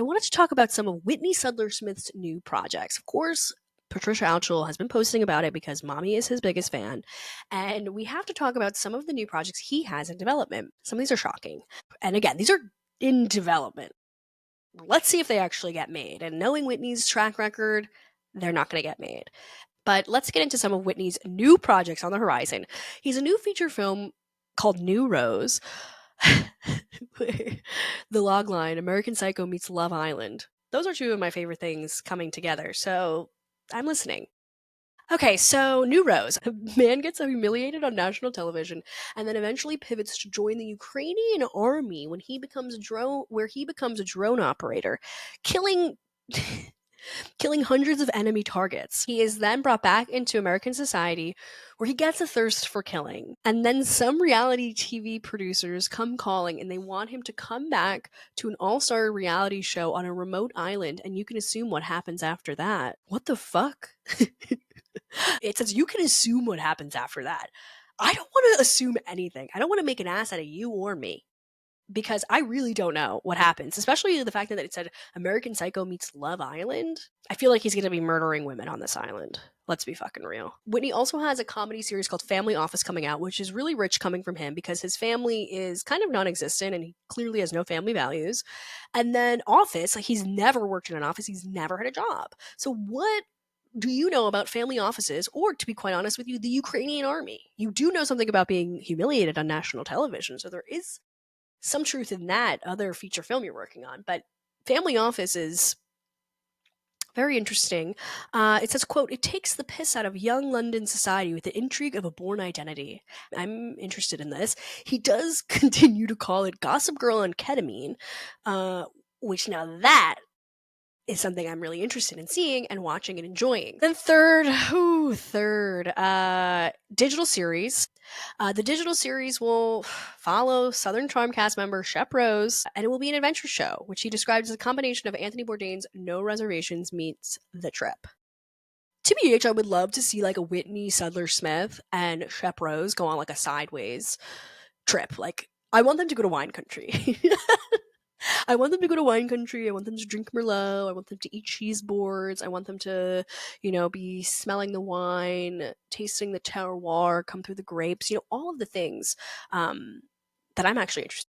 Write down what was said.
wanted to talk about some of Whitney Suddler Smith's new projects. Of course, Patricia Altschul has been posting about it because mommy is his biggest fan. And we have to talk about some of the new projects he has in development. Some of these are shocking. And again, these are in development. Let's see if they actually get made. And knowing Whitney's track record, they're not going to get made. But let's get into some of Whitney's new projects on the horizon. He's a new feature film called New Rose. The logline American Psycho meets Love Island. Those are two of my favorite things coming together, so I'm listening. Okay, so New Rose. A man gets humiliated on national television and then eventually pivots to join the Ukrainian army when he becomes a drone operator, killing killing hundreds of enemy targets. He is then brought back into American society where he gets a thirst for killing. And then some reality TV producers come calling and they want him to come back to an all-star reality show on a remote island, and you can assume what happens after that. What the fuck? It says you can assume what happens after that. I don't want to assume anything. I don't want to make an ass out of you or me, because I really don't know what happens, especially the fact that it said American Psycho meets Love Island. I feel like he's going to be murdering women on this island. Let's be fucking real. Whitney also has a comedy series called Family Office coming out, which is really rich coming from him because his family is kind of non-existent and he clearly has no family values. And then Office, like, he's never worked in an office. He's never had a job. So what do you know about family offices, or, to be quite honest with you, the Ukrainian army? You do know something about being humiliated on national television, so there is some truth in that other feature film you're working on. But Family Office is very interesting. It says, quote, "It takes the piss out of young London society with the intrigue of a born identity." I'm interested in this. He does continue to call it Gossip Girl and ketamine, which now that is something I'm really interested in seeing and watching and enjoying. Then third, digital series. The digital series will follow Southern Charm cast member Shep Rose, and it will be an adventure show, which he describes as a combination of Anthony Bourdain's No Reservations meets The Trip. TBH, I would love to see like a Whitney Suddler Smith and Shep Rose go on like a sideways trip. Like, I want them to go to wine country. I want them to go to wine country. I want them to drink Merlot. I want them to eat cheese boards. I want them to, be smelling the wine, tasting the terroir, come through the grapes, all of the things that I'm actually interested